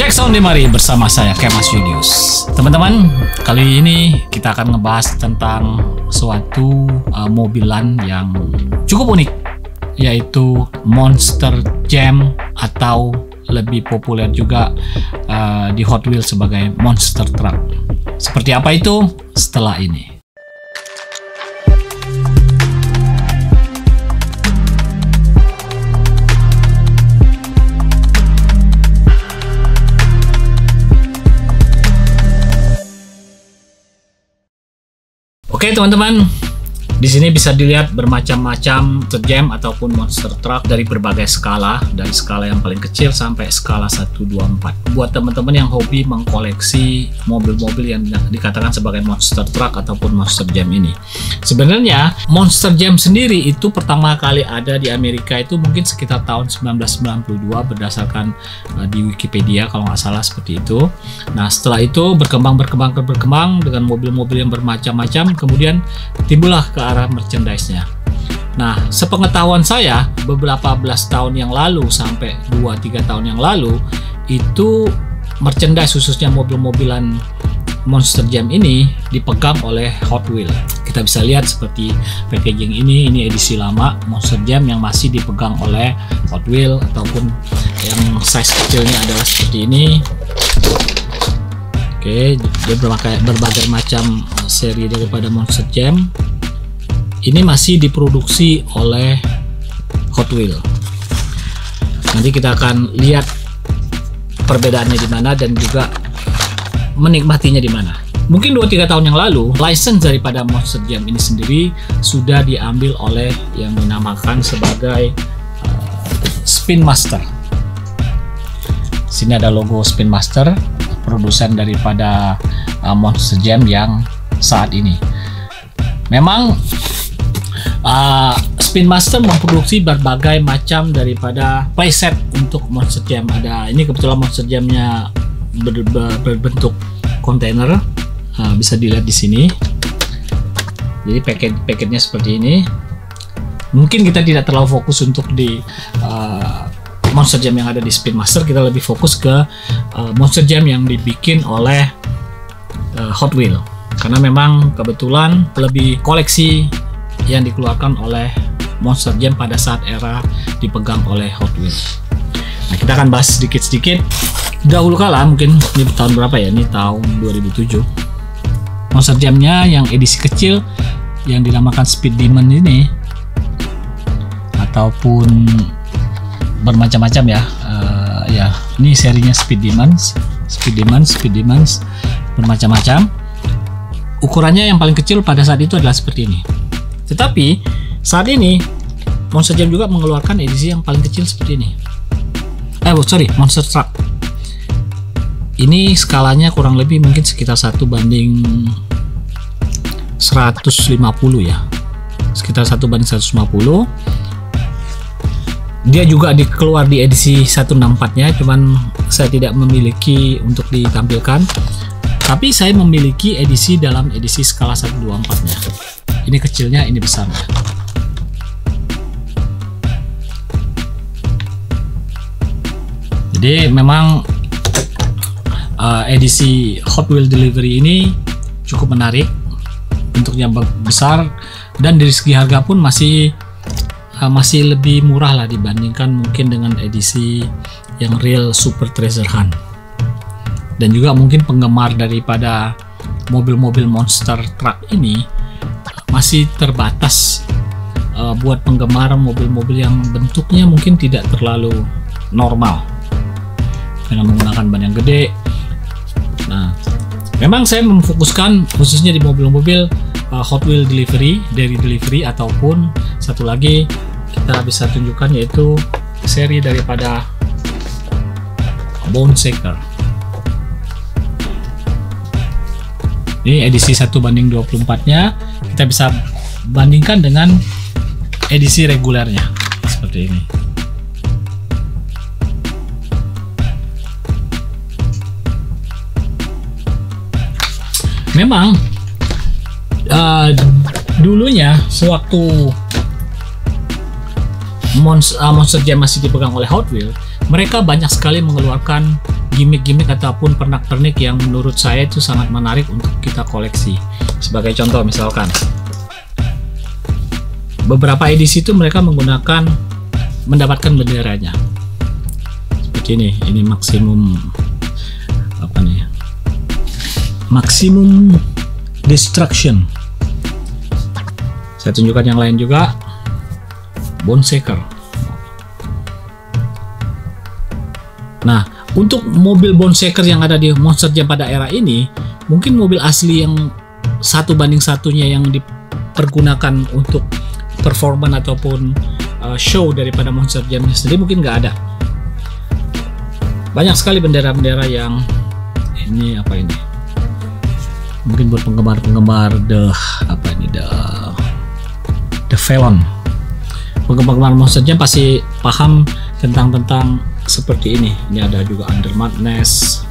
Cek Sound di Mari bersama saya Kemas Julius. Teman-teman, kali ini kita akan ngebahas tentang suatu mobilan yang cukup unik, yaitu Monster Jam atau lebih populer juga di Hot Wheels sebagai Monster Truck. Seperti apa itu setelah ini? Oke teman-teman, di sini bisa dilihat bermacam-macam Monster Jam ataupun Monster Truck dari berbagai skala, dari skala yang paling kecil sampai skala 124. Buat teman-teman yang hobi mengkoleksi mobil-mobil yang dikatakan sebagai Monster Truck ataupun Monster Jam ini. Sebenarnya Monster Jam sendiri itu pertama kali ada di Amerika itu mungkin sekitar tahun 1992 berdasarkan di Wikipedia kalau nggak salah seperti itu. Nah setelah itu berkembang dengan mobil-mobil yang bermacam-macam, kemudian timbullah ke arah merchandise-nya. Nah, sepengetahuan saya beberapa belas tahun yang lalu sampai 2-3 tahun yang lalu itu merchandise khususnya mobil-mobilan Monster Jam ini dipegang oleh Hot Wheels. Kita bisa lihat seperti packaging ini edisi lama Monster Jam yang masih dipegang oleh Hot Wheels, ataupun yang size kecilnya adalah seperti ini. Oke, dia berbagai macam seri daripada Monster Jam. Ini masih diproduksi oleh Hot Wheels. Nanti kita akan lihat perbedaannya di mana dan juga menikmatinya di mana. Mungkin 2-3 tahun yang lalu, license daripada Monster Jam ini sendiri sudah diambil oleh yang dinamakan sebagai Spin Master. Sini ada logo Spin Master, produsen daripada Monster Jam yang saat ini. Memang Spin Master memproduksi berbagai macam daripada playset untuk Monster Jam. Ada ini kebetulan Monster Jamnya berbentuk kontainer, bisa dilihat di sini. Jadi paketnya seperti ini. Mungkin kita tidak terlalu fokus untuk di Monster Jam yang ada di Spin Master, kita lebih fokus ke Monster Jam yang dibikin oleh Hot Wheels, karena memang kebetulan lebih koleksi yang dikeluarkan oleh Monster Jam pada saat era dipegang oleh Hot Wheels. Nah, kita akan bahas sedikit-sedikit. Dahulu kala, mungkin ini tahun berapa ya? Ini tahun 2007. Monster Jamnya yang edisi kecil yang dinamakan Speed Demon ini, ataupun bermacam-macam ya. Ya, ini serinya Speed Demons bermacam-macam. Ukurannya yang paling kecil pada saat itu adalah seperti ini. Tetapi saat ini Monster Jam juga mengeluarkan edisi yang paling kecil seperti ini. Monster Truck. Ini skalanya kurang lebih mungkin sekitar 1:150 ya. Sekitar 1:150. Dia juga keluar di edisi 164-nya, cuman saya tidak memiliki untuk ditampilkan. Tapi saya memiliki edisi dalam edisi skala 124-nya. Ini kecilnya, ini besarnya. Jadi memang edisi Hot Wheels Delivery ini cukup menarik, bentuknya besar, dan dari segi harga pun masih lebih murah lah dibandingkan mungkin dengan edisi yang real Super Treasure Hunt. Dan juga mungkin penggemar daripada mobil-mobil Monster Truck ini masih terbatas buat penggemar mobil-mobil yang bentuknya mungkin tidak terlalu normal dengan menggunakan ban yang gede. Nah, memang saya memfokuskan khususnya di mobil-mobil Hot Wheels Delivery ataupun satu lagi kita bisa tunjukkan yaitu seri daripada Bone Shaker. Ini edisi 1:24-nya, kita bisa bandingkan dengan edisi regulernya seperti ini. Memang dulunya sewaktu Monster Jam masih dipegang oleh Hot Wheels, mereka banyak sekali mengeluarkan gimmick-gimmick ataupun pernak-pernik yang menurut saya itu sangat menarik untuk kita koleksi. Sebagai contoh misalkan beberapa edisi itu mereka mendapatkan benderanya seperti ini maksimum destruction. Saya tunjukkan yang lain juga, Bone Shaker. Nah, untuk mobil Bone Shaker yang ada di Monster Jam pada era ini, mungkin mobil asli yang 1:1-nya yang dipergunakan untuk performance ataupun show daripada Monster Jam sendiri mungkin nggak ada. Banyak sekali bendera-bendera yang ini mungkin buat penggemar The Felon. Penggemar Monster Jam pasti paham tentang seperti ini. Ini ada juga Under Madness,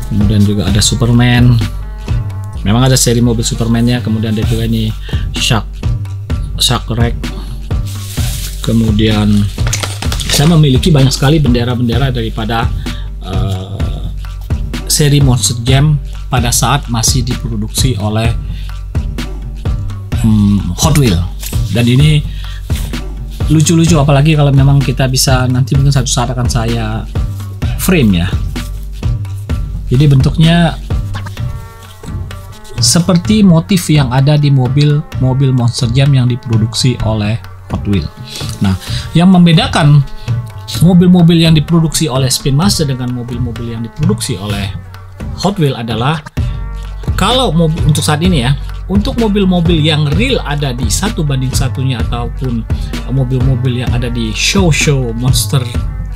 kemudian juga ada Superman. Memang ada seri mobil Superman-nya. Kemudian ada juga ini Shark Wreck. Kemudian saya memiliki banyak sekali bendera-bendera daripada seri Monster Jam pada saat masih diproduksi oleh Hot Wheels. Dan ini lucu-lucu, apalagi kalau memang kita bisa, nanti mungkin satu saat akan saya frame ya. Jadi bentuknya seperti motif yang ada di mobil Monster Jam yang diproduksi oleh Hot Wheels. Nah, yang membedakan mobil-mobil yang diproduksi oleh Spin Master dengan mobil-mobil yang diproduksi oleh Hot Wheels adalah, kalau mobil untuk saat ini ya, untuk mobil-mobil yang real ada di 1:1-nya ataupun mobil-mobil yang ada di show Monster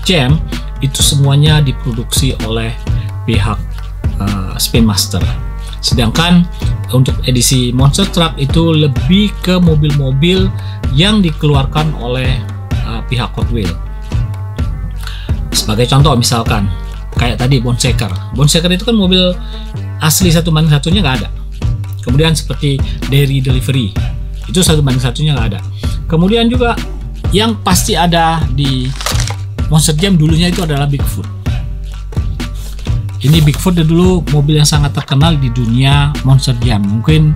Jam, itu semuanya diproduksi oleh pihak Spin Master. Sedangkan untuk edisi Monster Truck itu lebih ke mobil-mobil yang dikeluarkan oleh pihak Hot Wheels. Sebagai contoh misalkan kayak tadi Bone Shaker. Bone Shaker itu kan mobil asli 1:1-nya nggak ada. Kemudian seperti Dairy Delivery itu 1:1-nya nggak ada. Kemudian juga yang pasti ada di Monster Jam dulunya itu adalah Bigfoot. Ini Bigfoot dulu mobil yang sangat terkenal di dunia Monster Jam. Mungkin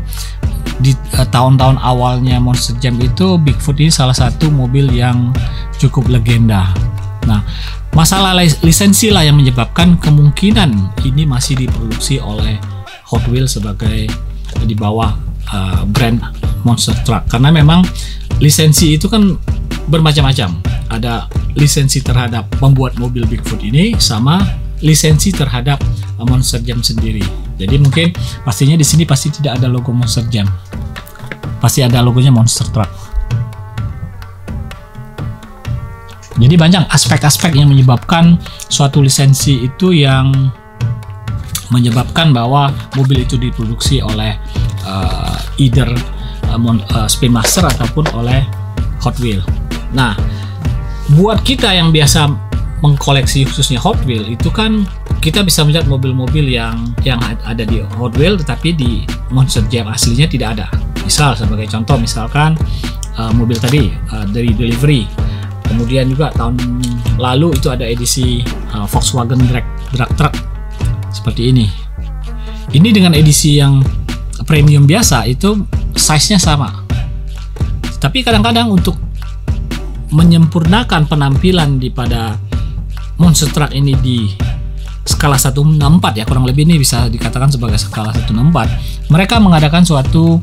di tahun-tahun awalnya Monster Jam itu Bigfoot ini salah satu mobil yang cukup legenda. Nah, masalah lisensi lah yang menyebabkan kemungkinan ini masih diproduksi oleh Hot Wheels sebagai di bawah brand Monster Truck, karena memang lisensi itu kan bermacam-macam. Ada lisensi terhadap membuat mobil Bigfoot ini sama lisensi terhadap Monster Jam sendiri. Jadi mungkin pastinya di sini pasti tidak ada logo Monster Jam, pasti ada logonya Monster Truck. Jadi banyak aspek-aspek yang menyebabkan suatu lisensi itu yang menyebabkan bahwa mobil itu diproduksi oleh either Spin Master ataupun oleh Hot Wheels. Nah, buat kita yang biasa mengkoleksi khususnya Hot Wheels itu kan kita bisa melihat mobil-mobil yang ada di Hot Wheels tetapi di Monster Jam aslinya tidak ada. Misal sebagai contoh misalkan mobil tadi dari Delivery. Kemudian juga tahun lalu itu ada edisi Volkswagen Drag Truck seperti ini. Ini dengan edisi yang premium biasa itu size-nya sama. Tapi kadang-kadang untuk menyempurnakan penampilan pada Monster Truck ini di skala 1/4 ya, kurang lebih ini bisa dikatakan sebagai skala 1/4. Mereka mengadakan suatu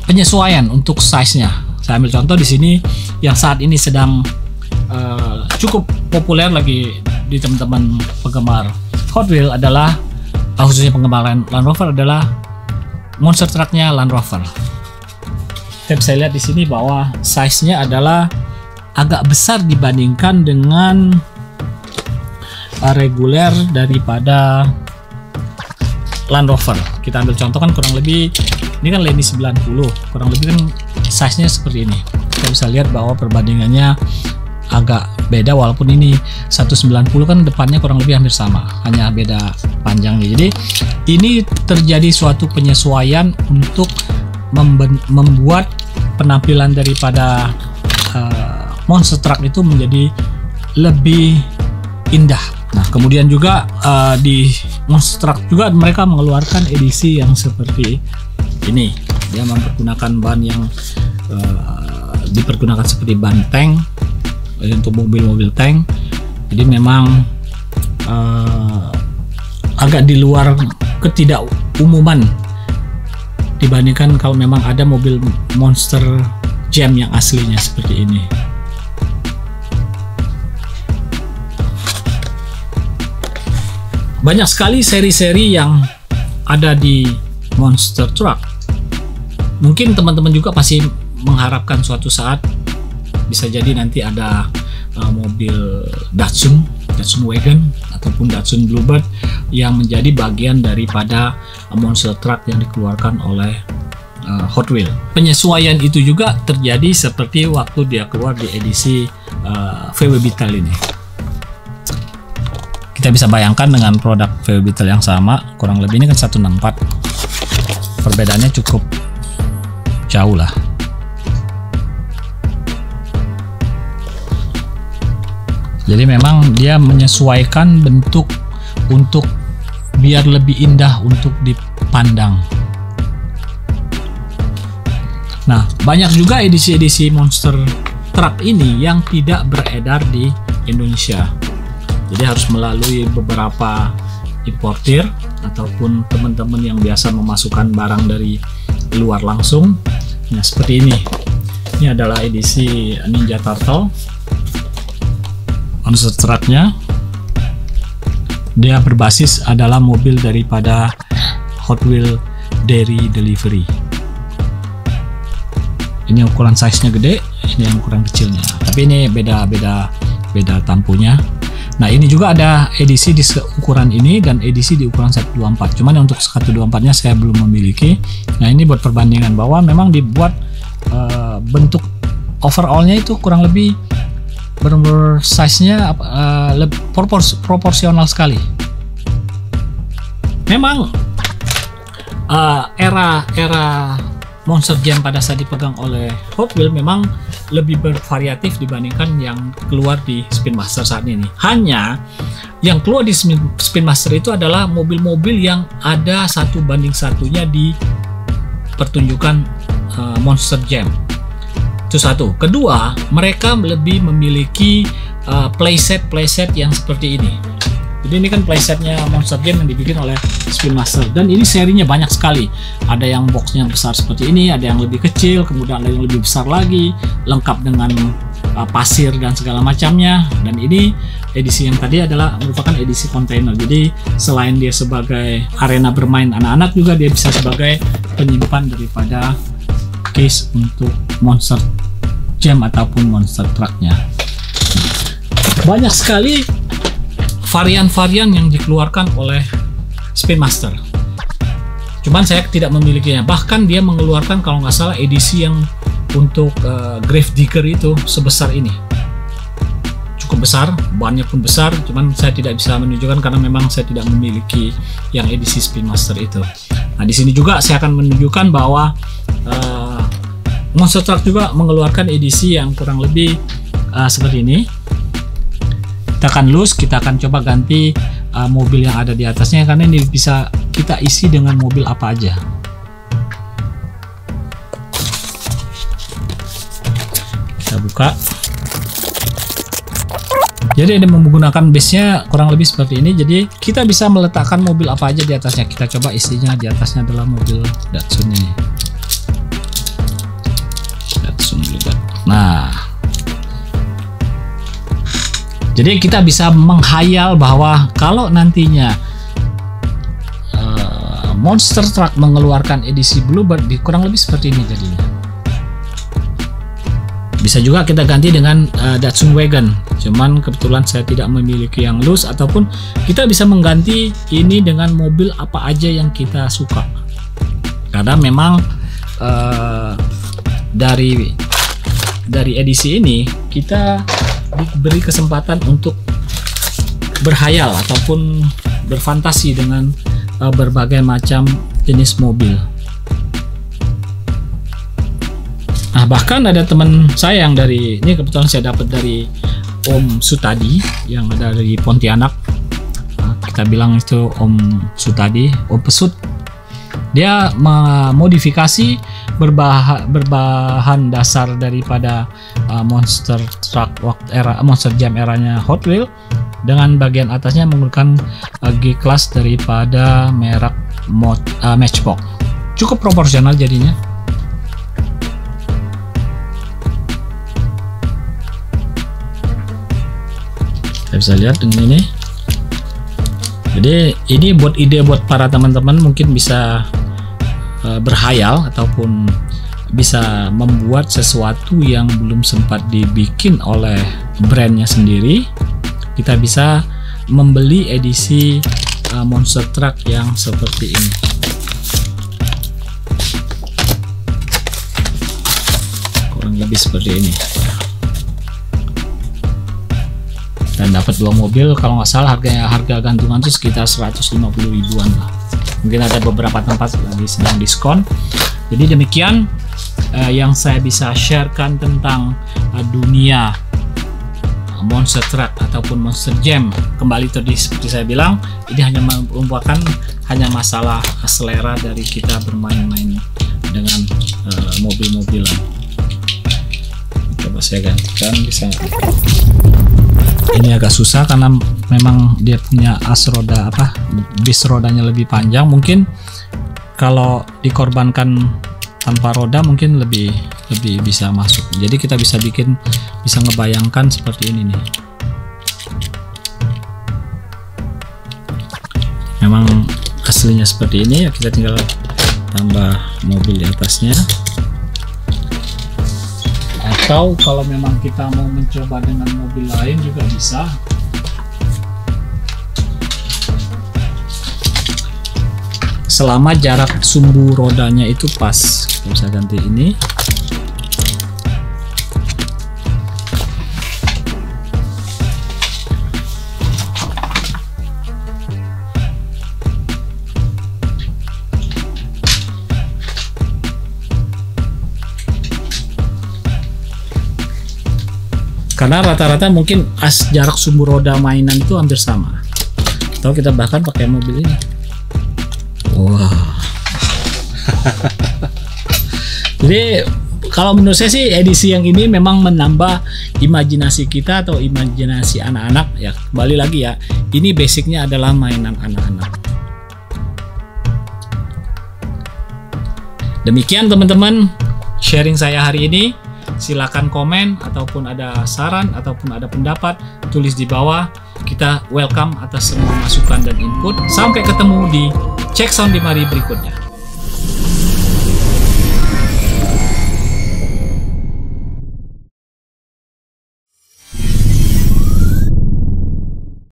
penyesuaian untuk size-nya. Saya ambil contoh di sini yang saat ini sedang cukup populer lagi di teman-teman penggemar Hot Wheels adalah khususnya penggemar Land Rover adalah Monster Truck-nya Land Rover. Kita bisa lihat di sini bahwa size-nya adalah agak besar dibandingkan dengan reguler daripada Land Rover. Kita ambil contoh kan kurang lebih ini kan Lenny 90, kurang lebih kan size-nya seperti ini. Kita bisa lihat bahwa perbandingannya agak beda, walaupun ini 190 kan depannya kurang lebih hampir sama, hanya beda panjangnya. Jadi ini terjadi suatu penyesuaian untuk membuat penampilan daripada Monster Truck itu menjadi lebih indah. Nah, kemudian juga di Monster Truck juga mereka mengeluarkan edisi yang seperti ini. Dia mempergunakan ban yang dipergunakan seperti ban tank untuk mobil-mobil tank. Jadi memang agak di luar ketidakumuman dibandingkan kalau memang ada mobil Monster Jam yang aslinya seperti ini. Banyak sekali seri-seri yang ada di Monster Truck. Mungkin teman-teman juga pasti mengharapkan suatu saat bisa jadi nanti ada mobil Datsun Wagon ataupun Datsun Bluebird yang menjadi bagian daripada Monster Truck yang dikeluarkan oleh Hot Wheels. Penyesuaian itu juga terjadi seperti waktu dia keluar di edisi VW Beetle ini. Kita bisa bayangkan dengan produk VW Beetle yang sama, kurang lebih ini kan 164. Perbedaannya cukup jauh lah. Jadi memang dia menyesuaikan bentuk untuk biar lebih indah untuk dipandang. Nah, banyak juga edisi-edisi Monster Truck ini yang tidak beredar di Indonesia. Jadi harus melalui beberapa importir ataupun teman-teman yang biasa memasukkan barang dari luar langsung. Nah, seperti ini. Ini adalah edisi Ninja Turtle. Monster Truck-nya dia berbasis adalah mobil daripada Hot Wheels Dairy Delivery. Ini ukuran size-nya gede, ini yang ukuran kecilnya. Tapi ini beda tampunya. Nah, ini juga ada edisi di ukuran ini dan edisi di ukuran 124. Cuman untuk 124-nya saya belum memiliki. Nah, ini buat perbandingan bahwa memang dibuat bentuk overall-nya itu kurang lebih benar-benar size-nya proporsional sekali. Memang era Monster Jam pada saat dipegang oleh Hot Wheels memang lebih bervariatif dibandingkan yang keluar di Spin Master saat ini. Hanya yang keluar di Spin Master itu adalah mobil-mobil yang ada 1:1-nya di pertunjukan Monster Jam. Itu satu. Kedua, mereka lebih memiliki playset yang seperti ini. Jadi ini kan playsetnya Monster Jam yang dibikin oleh Spin Master, dan ini serinya banyak sekali. Ada yang boxnya besar seperti ini, ada yang lebih kecil, kemudian ada yang lebih besar lagi, lengkap dengan pasir dan segala macamnya. Dan ini edisi yang tadi adalah merupakan edisi kontainer. Jadi selain dia sebagai arena bermain anak-anak, juga dia bisa sebagai penyimpan daripada case untuk Monster Jam ataupun Monster Truck-nya. Banyak sekali varian-varian yang dikeluarkan oleh Spin Master. Cuman saya tidak memilikinya. Bahkan dia mengeluarkan kalau nggak salah edisi yang untuk Grave Digger itu sebesar ini. Cukup besar, bannya pun besar. Cuman saya tidak bisa menunjukkan karena memang saya tidak memiliki yang edisi Spin Master itu. Nah, di sini juga saya akan menunjukkan bahwa Monster Truck juga mengeluarkan edisi yang kurang lebih seperti ini. Kita akan loose, kita akan coba ganti mobil yang ada di atasnya, karena ini bisa kita isi dengan mobil apa aja. Kita buka. Jadi ada menggunakan base-nya kurang lebih seperti ini. Jadi kita bisa meletakkan mobil apa aja di atasnya. Kita coba isinya. Di atasnya adalah mobil Datsun ini. Datsun Bluebird. Nah, jadi kita bisa menghayal bahwa kalau nantinya Monster Truck mengeluarkan edisi Bluebird, kurang lebih seperti ini jadinya. Bisa juga kita ganti dengan Datsun Wagon. Cuman kebetulan saya tidak memiliki yang loose, ataupun kita bisa mengganti ini dengan mobil apa aja yang kita suka. Karena memang dari edisi ini kita diberi kesempatan untuk berhayal ataupun berfantasi dengan berbagai macam jenis mobil. Nah, bahkan ada teman saya yang ini kebetulan saya dapat dari Om Sutadi yang ada dari Pontianak. Kita bilang itu Om Sutadi, Om Pesut. Dia memodifikasi berbahan dasar daripada Monster Truck Monster Jam eranya Hot Wheels, dengan bagian atasnya menggunakan G-Class daripada merek Matchbox. Cukup proporsional jadinya. Kita bisa lihat dengan ini. Jadi ini buat ide buat para teman-teman, mungkin bisa berhayal ataupun bisa membuat sesuatu yang belum sempat dibikin oleh brandnya sendiri. Kita bisa membeli edisi Monster Truck yang seperti ini. Kurang lebih seperti ini. Dan dapat 2 mobil, kalau nggak salah harga gantungan itu sekitar 150 ribuan lah. Mungkin ada beberapa tempat lagi sedang diskon. Jadi demikian yang saya bisa sharekan tentang dunia Monster Truck ataupun Monster Jam. Kembali tadi seperti saya bilang, ini hanya merupakan masalah selera dari kita bermain-main dengan mobil-mobilan. Coba saya gantikan, bisa. Ini agak susah karena memang dia punya bis rodanya lebih panjang. Mungkin kalau dikorbankan tanpa roda mungkin lebih bisa masuk. Jadi kita bisa ngebayangkan seperti ini nih. Memang aslinya seperti ini ya, kita tinggal tambah mobil di atasnya. Atau kalau memang kita mau mencoba dengan mobil lain juga bisa. Selama jarak sumbu rodanya itu pas, kita bisa ganti ini. Karena rata-rata mungkin jarak sumbu roda mainan itu hampir sama. Atau kita bahkan pakai mobil ini. Wow. Jadi kalau menurut saya sih edisi yang ini memang menambah imajinasi kita atau imajinasi anak-anak ya. Kembali lagi ya, ini basicnya adalah mainan anak-anak. Demikian teman-teman sharing saya hari ini. Silakan komen ataupun ada saran ataupun ada pendapat, tulis di bawah. Kita welcome atas semua masukan dan input. Sampai ketemu di Cek Sound di mari berikutnya.